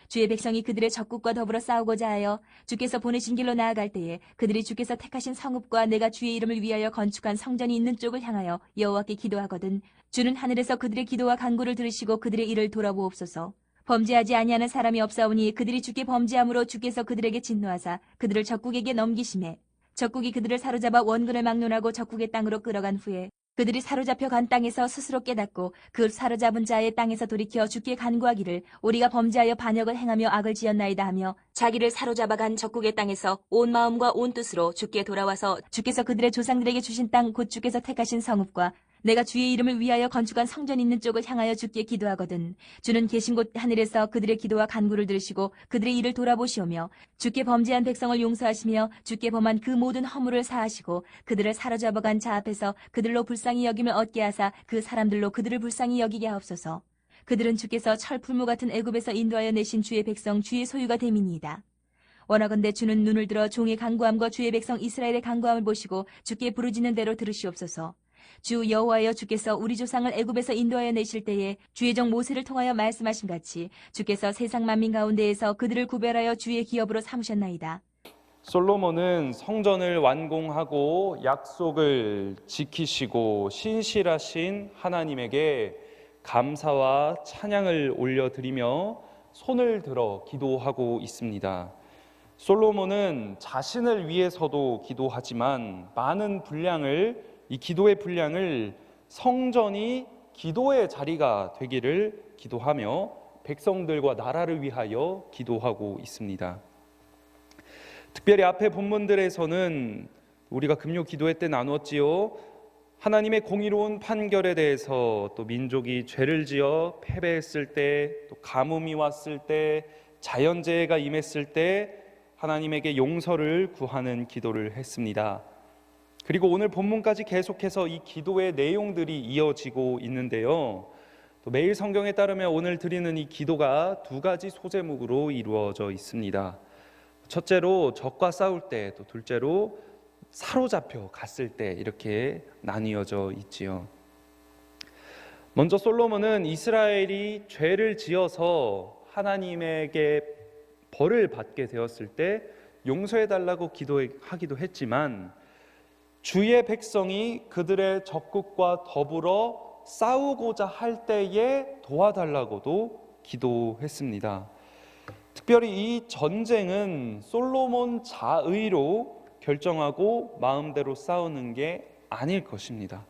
주의 백성이 그들의 적국과 더불어 싸우고자 하여 주께서 보내신 길로 나아갈 때에 그들이 주께서 택하신 성읍과 내가 주의 이름을 위하여 건축한 성전이 있는 쪽을 향하여 여호와께 기도하거든 주는 하늘에서 그들의 기도와 간구를 들으시고 그들의 일을 돌아보옵소서. 범죄하지 아니하는 사람이 없사오니 그들이 주께 범죄함으로 주께서 그들에게 진노하사 그들을 적국에게 넘기심에 적국이 그들을 사로잡아 원군을 막론하고 적국의 땅으로 끌어간 후에 그들이 사로잡혀 간 땅에서 스스로 깨닫고 그 사로잡은 자의 땅에서 돌이켜 주께 간구하기를 우리가 범죄하여 반역을 행하며 악을 지었나이다 하며 자기를 사로잡아 간 적국의 땅에서 온 마음과 온 뜻으로 주께 돌아와서 주께서 그들의 조상들에게 주신 땅 곧 주께서 택하신 성읍과 내가 주의 이름을 위하여 건축한 성전 있는 쪽을 향하여 주께 기도하거든 주는 계신 곳 하늘에서 그들의 기도와 간구를 들으시고 그들의 일을 돌아보시오며 주께 범죄한 백성을 용서하시며 주께 범한 그 모든 허물을 사하시고 그들을 사로잡아간 자 앞에서 그들로 불쌍히 여김을 얻게 하사 그 사람들로 그들을 불쌍히 여기게 하옵소서. 그들은 주께서 철풀무 같은 애굽에서 인도하여 내신 주의 백성 주의 소유가 됨이니이다. 원하건대 주는 눈을 들어 종의 간구함과 주의 백성 이스라엘의 간구함을 보시고 주께 부르짖는 대로 들으시옵소서. 주 여호와여 주께서 우리 조상을 애굽에서 인도하여 내실 때에 주의 종 모세를 통하여 말씀하신 같이 주께서 세상 만민 가운데에서 그들을 구별하여 주의 기업으로 삼으셨나이다. 솔로몬은 성전을 완공하고 약속을 지키시고 신실하신 하나님에게 감사와 찬양을 올려드리며 손을 들어 기도하고 있습니다. 솔로몬은 자신을 위해서도 기도하지만 많은 분량을 이 기도의 분량을 성전이 기도의 자리가 되기를 기도하며 백성들과 나라를 위하여 기도하고 있습니다. 특별히 앞에 본문들에서는 우리가 금요 기도회 때 나누었지요. 하나님의 공의로운 판결에 대해서 또 민족이 죄를 지어 패배했을 때 또 가뭄이 왔을 때 자연재해가 임했을 때 하나님에게 용서를 구하는 기도를 했습니다. 그리고 오늘 본문까지 계속해서 이 기도의 내용들이 이어지고 있는데요. 또 매일 성경에 따르면 오늘 드리는 이 기도가 두 가지 소제목으로 이루어져 있습니다. 첫째로 적과 싸울 때, 또 둘째로 사로잡혀 갔을 때 이렇게 나뉘어져 있지요. 먼저 솔로몬은 이스라엘이 죄를 지어서 하나님에게 벌을 받게 되었을 때 용서해달라고 기도하기도 했지만 주의 백성이 그들의 적국과 더불어 싸우고자 할 때에 도와달라고도 기도했습니다. 특별히 이 전쟁은 솔로몬 자의로 결정하고 마음대로 싸우는 게 아닐 것입니다.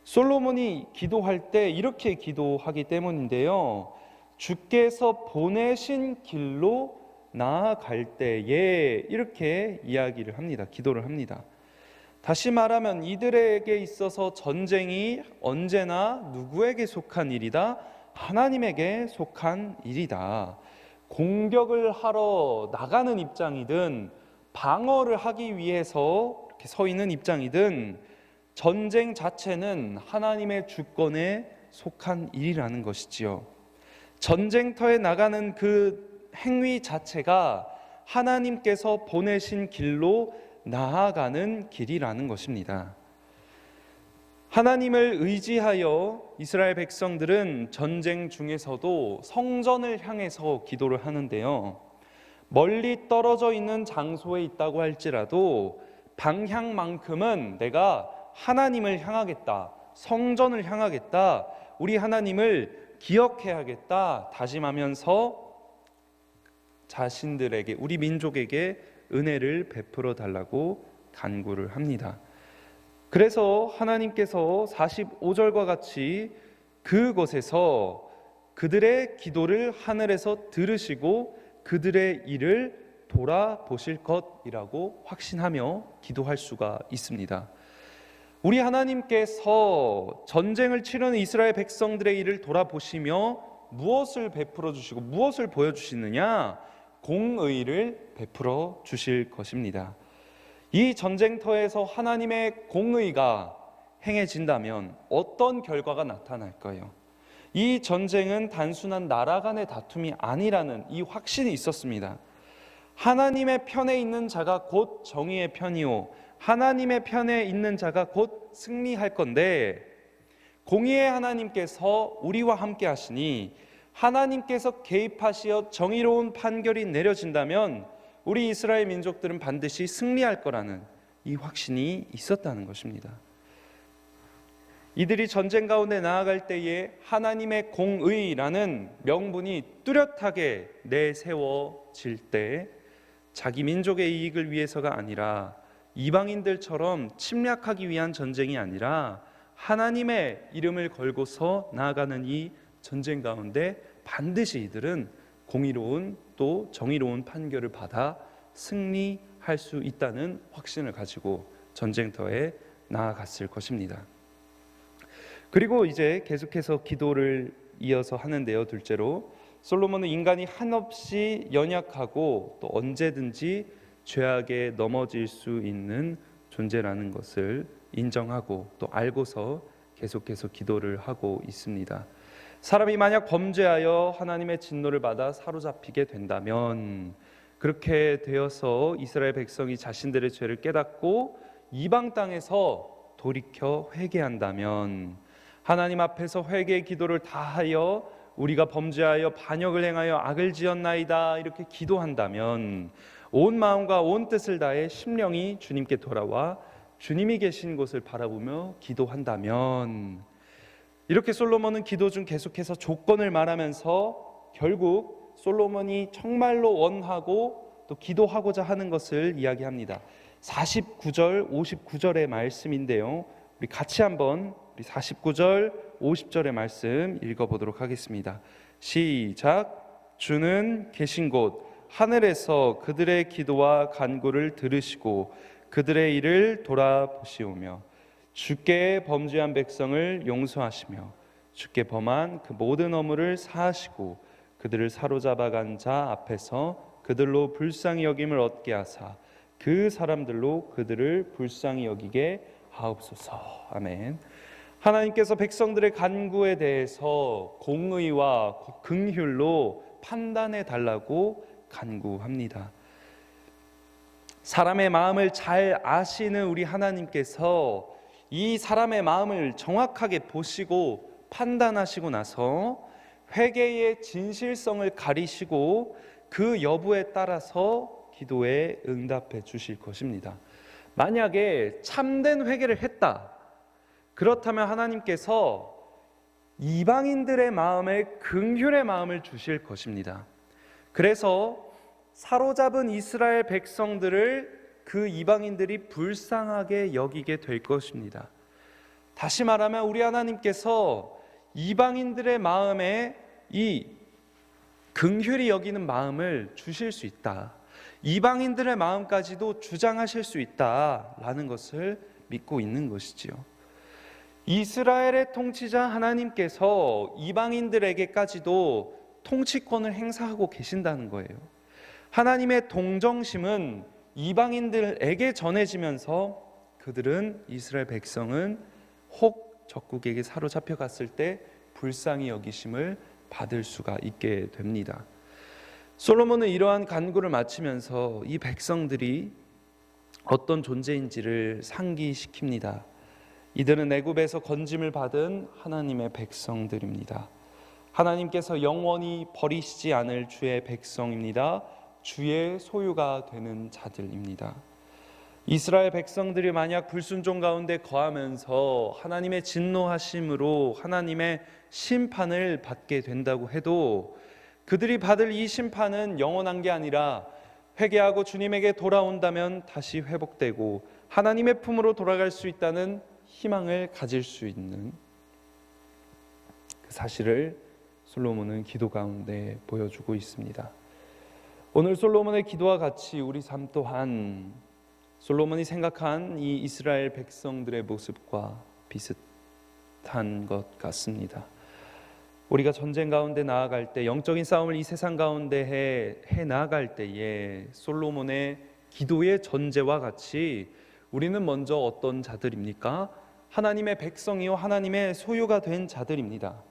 솔로몬이 기도할 때 이렇게 기도하기 때문인데요. 주께서 보내신 길로 나아갈 때에 이렇게 이야기를 합니다. 기도를 합니다. 다시 말하면 이들에게 있어서 전쟁이 언제나 누구에게 속한 일이다? 하나님에게 속한 일이다. 공격을 하러 나가는 입장이든 방어를 하기 위해서 이렇게 서 있는 입장이든 전쟁 자체는 하나님의 주권에 속한 일이라는 것이지요. 전쟁터에 나가는 그 행위 자체가 하나님께서 보내신 길로 나아가는 길이라는 것입니다. 하나님을 의지하여 이스라엘 백성들은 전쟁 중에서도 성전을 향해서 기도를 하는데요. 멀리 떨어져 있는 장소에 있다고 할지라도 방향만큼은 내가 하나님을 향하겠다, 성전을 향하겠다, 우리 하나님을 기억해야겠다 다짐하면서 자신들에게, 우리 민족에게 은혜를 베풀어 달라고 간구를 합니다. 그래서 하나님께서 45절과 같이 그곳에서 그들의 기도를 하늘에서 들으시고 그들의 일을 돌아보실 것이라고 확신하며 기도할 수가 있습니다. 우리 하나님께서 전쟁을 치르는 이스라엘 백성들의 일을 돌아보시며 무엇을 베풀어 주시고 무엇을 보여주시느냐? 공의를 베풀어 주실 것입니다. 이 전쟁터에서 하나님의 공의가 행해진다면 어떤 결과가 나타날까요? 이 전쟁은 단순한 나라 간의 다툼이 아니라는 이 확신이 있었습니다. 하나님의 편에 있는 자가 곧 정의의 편이요 하나님의 편에 있는 자가 곧 승리할 건데 공의의 하나님께서 우리와 함께 하시니 하나님께서 개입하시어 정의로운 판결이 내려진다면 우리 이스라엘 민족들은 반드시 승리할 거라는 이 확신이 있었다는 것입니다. 이들이 전쟁 가운데 나아갈 때에 하나님의 공의라는 명분이 뚜렷하게 내세워질 때 자기 민족의 이익을 위해서가 아니라 이방인들처럼 침략하기 위한 전쟁이 아니라 하나님의 이름을 걸고서 나아가는 이 전쟁 가운데 반드시 이들은 공의로운 또 정의로운 판결을 받아 승리할 수 있다는 확신을 가지고 전쟁터에 나아갔을 것입니다. 그리고 이제 계속해서 기도를 이어서 하는데요. 둘째로 솔로몬은 인간이 한없이 연약하고 또 언제든지 죄악에 넘어질 수 있는 존재라는 것을 인정하고 또 알고서 계속해서 기도를 하고 있습니다. 사람이 만약 범죄하여 하나님의 진노를 받아 사로잡히게 된다면 그렇게 되어서 이스라엘 백성이 자신들의 죄를 깨닫고 이방 땅에서 돌이켜 회개한다면 하나님 앞에서 회개의 기도를 다하여 우리가 범죄하여 반역을 행하여 악을 지었나이다 이렇게 기도한다면 온 마음과 온 뜻을 다해 심령이 주님께 돌아와 주님이 계신 곳을 바라보며 기도한다면 이렇게 솔로몬은 기도 중 계속해서 조건을 말하면서 결국 솔로몬이 정말로 원하고 또 기도하고자 하는 것을 이야기합니다. 49절, 59절의 말씀인데요. 우리 같이 한번 49절, 50절의 말씀 읽어보도록 하겠습니다. 시작. 주는 계신 곳 하늘에서 그들의 기도와 간구를 들으시고 그들의 일을 돌아보시오며 주께 범죄한 백성을 용서하시며 주께 범한 그 모든 허물을 사하시고 그들을 사로잡아간 자 앞에서 그들로 불쌍히 여김을 얻게 하사 그 사람들로 그들을 불쌍히 여기게 하옵소서. 아멘. 하나님께서 백성들의 간구에 대해서 공의와 긍휼로 판단해 달라고 간구합니다. 사람의 마음을 잘 아시는 우리 하나님께서 이 사람의 마음을 정확하게 보시고 판단하시고 나서 회개의 진실성을 가리시고 그 여부에 따라서 기도에 응답해 주실 것입니다. 만약에 참된 회개를 했다, 그렇다면 하나님께서 이방인들의 마음에 긍휼의 마음을 주실 것입니다. 그래서 사로잡은 이스라엘 백성들을 그 이방인들이 불쌍하게 여기게 될 것입니다. 다시 말하면 우리 하나님께서 이방인들의 마음에 이 긍휼히 여기는 마음을 주실 수 있다. 이방인들의 마음까지도 주장하실 수 있다라는 것을 믿고 있는 것이지요. 이스라엘의 통치자 하나님께서 이방인들에게까지도 통치권을 행사하고 계신다는 거예요. 하나님의 동정심은 이방인들에게 전해지면서 그들은 이스라엘 백성은 혹 적국에게 사로잡혀 갔을 때 불쌍히 여기심을 받을 수가 있게 됩니다. 솔로몬은 이러한 간구를 마치면서 이 백성들이 어떤 존재인지를 상기시킵니다. 이들은 애굽에서 건짐을 받은 하나님의 백성들입니다. 하나님께서 영원히 버리시지 않을 주의 백성입니다. 주의 소유가 되는 자들입니다. 이스라엘 백성들이 만약 불순종 가운데 거하면서 하나님의 진노하심으로 하나님의 심판을 받게 된다고 해도 그들이 받을 이 심판은 영원한 게 아니라 회개하고 주님에게 돌아온다면 다시 회복되고 하나님의 품으로 돌아갈 수 있다는 희망을 가질 수 있는 그 사실을 솔로몬은 기도 가운데 보여주고 있습니다. 오늘 솔로몬의 기도와 같이 우리 삶 또한 솔로몬이 생각한 이 이스라엘 백성들의 모습과 비슷한 것 같습니다. 우리가 전쟁 가운데 나아갈 때, 영적인 싸움을 이 세상 가운데 해 나아갈 때에 솔로몬의 기도의 전제와 같이 우리는 먼저 어떤 자들입니까? 하나님의 백성이요 하나님의 소유가 된 자들입니다.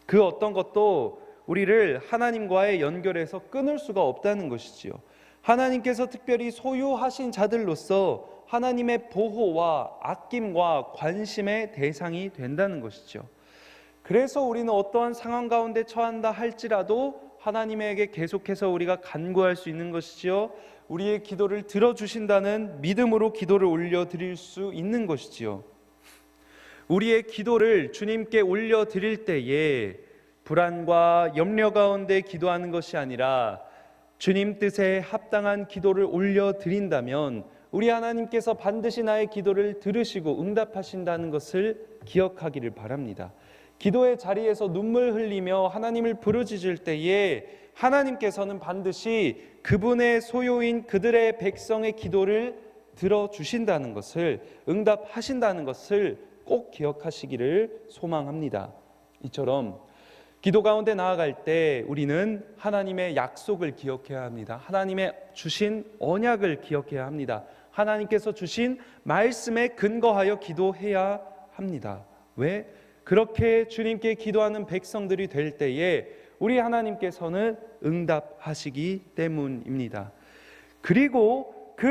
그 어떤 것도 우리를 하나님과의 연결해서 끊을 수가 없다는 것이지요. 하나님께서 특별히 소유하신 자들로서 하나님의 보호와 아낌과 관심의 대상이 된다는 것이죠. 그래서 우리는 어떠한 상황 가운데 처한다 할지라도 하나님에게 계속해서 우리가 간구할 수 있는 것이지요. 우리의 기도를 들어주신다는 믿음으로 기도를 올려드릴 수 있는 것이지요. 우리의 기도를 주님께 올려드릴 때에 불안과 염려 가운데 기도하는 것이 아니라 주님 뜻에 합당한 기도를 올려드린다면 우리 하나님께서 반드시 나의 기도를 들으시고 응답하신다는 것을 기억하기를 바랍니다. 기도의 자리에서 눈물 흘리며 하나님을 부르짖을 때에 하나님께서는 반드시 그분의 소유인 그들의 백성의 기도를 들어주신다는 것을, 응답하신다는 것을 꼭 기억하시기를 소망합니다. 이처럼 기도 가운데 나아갈 때 우리는 하나님의 약속을 기억해야 합니다. 하나님의 주신 언약을 기억해야 합니다. 하나님께서 주신 말씀에 근거하여 기도해야 합니다. 왜? 그렇게 주님께 기도하는 백성들이 될 때에 우리 하나님께서는 응답하시기 때문입니다. 그리고 그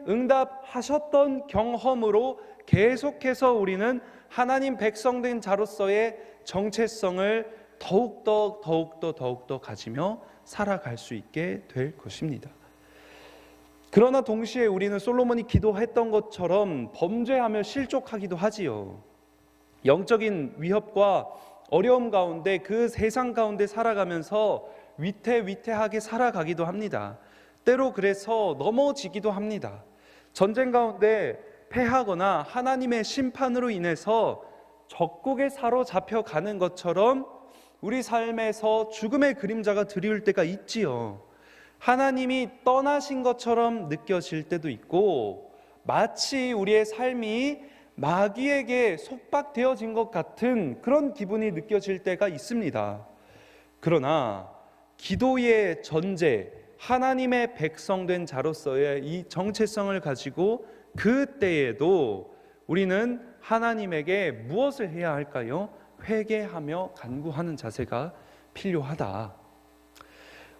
응답하셨던 경험으로 계속해서 우리는 하나님 백성된 자로서의 정체성을 더욱더 가지며 살아갈 수 있게 될 것입니다. 그러나 동시에 우리는 솔로몬이 기도했던 것처럼 범죄하며 실족하기도 하지요. 영적인 위협과 어려움 가운데 그 세상 가운데 살아가면서 위태위태하게 살아가기도 합니다. 때로 그래서 넘어지기도 합니다. 전쟁 가운데 패하거나 하나님의 심판으로 인해서 적국에 사로잡혀 가는 것처럼 우리 삶에서 죽음의 그림자가 드리울 때가 있지요. 하나님이 떠나신 것처럼 느껴질 때도 있고 마치 우리의 삶이 마귀에게 속박되어진 것 같은 그런 기분이 느껴질 때가 있습니다. 그러나 기도의 전제, 하나님의 백성된 자로서의 이 정체성을 가지고 그때에도 우리는 하나님에게 무엇을 해야 할까요? 회개하며 간구하는 자세가 필요하다.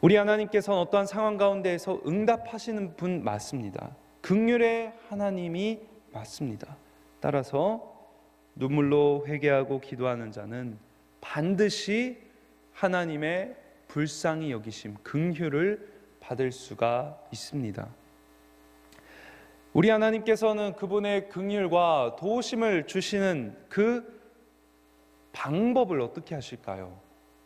우리 하나님께서는 어떠한 상황 가운데에서 응답하시는 분 맞습니다. 긍휼의 하나님이 맞습니다. 따라서 눈물로 회개하고 기도하는 자는 반드시 하나님의 불쌍히 여기심, 긍휼을 받을 수가 있습니다. 우리 하나님께서는 그분의 긍휼과 도우심을 주시는 그 방법을 어떻게 하실까요?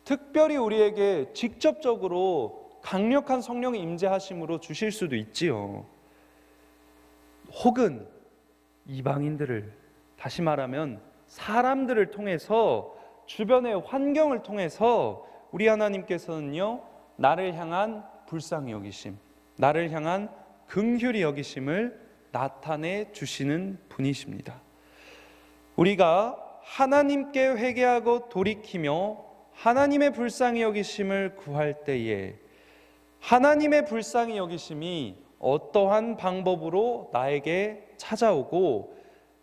특별히 우리에게 직접적으로 강력한 성령의 임재하심으로 주실 수도 있지요. 혹은 이방인들을, 다시 말하면 사람들을 통해서, 주변의 환경을 통해서 우리 하나님께서는요, 나를 향한 불쌍히 여기심, 나를 향한 긍휼히 여기심을 나타내 주시는 분이십니다. 우리가 하나님께 회개하고 돌이키며 하나님의 불쌍히 여기심을 구할 때에 하나님의 불쌍히 여기심이 어떠한 방법으로 나에게 찾아오고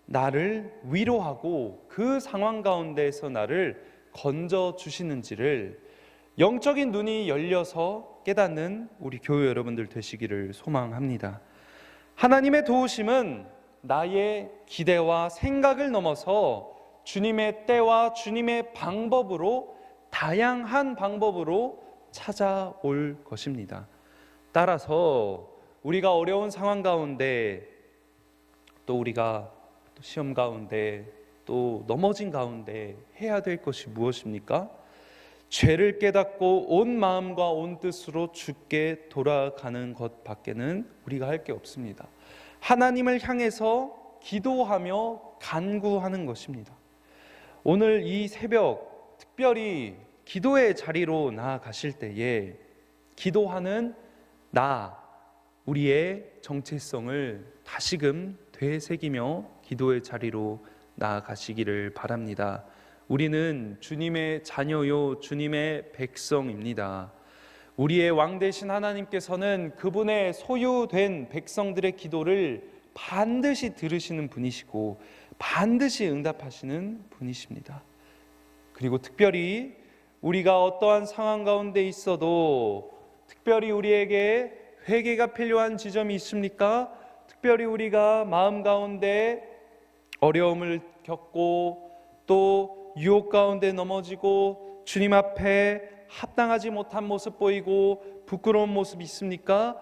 나를 위로하고 그 상황 가운데에서 나를 건져 주시는지를 영적인 눈이 열려서 깨닫는 우리 교회 여러분들 되시기를 소망합니다. 하나님의 도우심은 나의 기대와 생각을 넘어서 주님의 때와 주님의 방법으로, 다양한 방법으로 찾아올 것입니다. 따라서 우리가 어려운 상황 가운데, 또 우리가 시험 가운데, 또 넘어진 가운데 해야 될 것이 무엇입니까? 죄를 깨닫고 온 마음과 온 뜻으로 주께 돌아가는 것 밖에는 우리가 할 게 없습니다. 하나님을 향해서 기도하며 간구하는 것입니다. 오늘 이 새벽 특별히 기도의 자리로 나아가실 때에 기도하는 우리의 정체성을 다시금 되새기며 기도의 자리로 나아가시기를 바랍니다. 우리는 주님의 자녀요, 주님의 백성입니다. 우리의 왕 되신 하나님께서는 그분의 소유된 백성들의 기도를 반드시 들으시는 분이시고 반드시 응답하시는 분이십니다. 그리고 특별히 우리가 어떠한 상황 가운데 있어도 특별히 우리에게 회개가 필요한 지점이 있습니까? 특별히 우리가 마음 가운데 어려움을 겪고 또 유혹 가운데 넘어지고 주님 앞에 합당하지 못한 모습 보이고 부끄러운 모습 있습니까?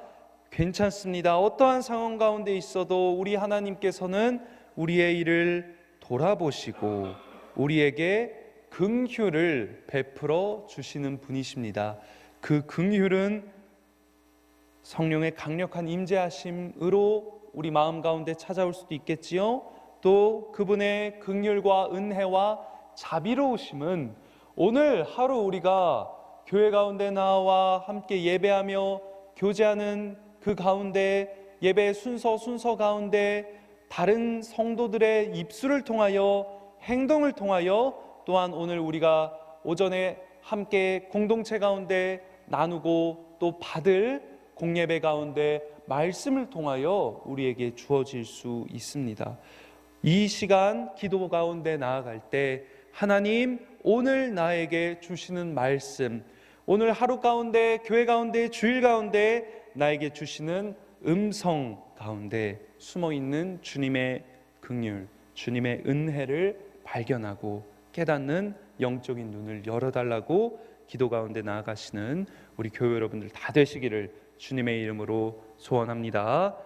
괜찮습니다. 어떠한 상황 가운데 있어도 우리 하나님께서는 우리의 일을 돌아보시고 우리에게 긍휼을 베풀어 주시는 분이십니다. 그 긍휼은 성령의 강력한 임재하심으로 우리 마음 가운데 찾아올 수도 있겠지요. 또 그분의 긍휼과 은혜와 자비로우심은 오늘 하루 우리가 교회 가운데 나와 함께 예배하며 교제하는 그 가운데 예배의 순서 가운데 다른 성도들의 입술을 통하여 행동을 통하여 또한 오늘 우리가 오전에 함께 공동체 가운데 나누고 또 받을 공예배 가운데 말씀을 통하여 우리에게 주어질 수 있습니다. 이 시간 기도 가운데 나아갈 때 하나님 오늘 나에게 주시는 말씀, 오늘 하루 가운데 교회 가운데 주일 가운데 나에게 주시는 음성 가운데 숨어있는 주님의 긍휼, 주님의 은혜를 발견하고 깨닫는 영적인 눈을 열어달라고 기도 가운데 나아가시는 우리 교회 여러분들 다 되시기를 주님의 이름으로 소원합니다.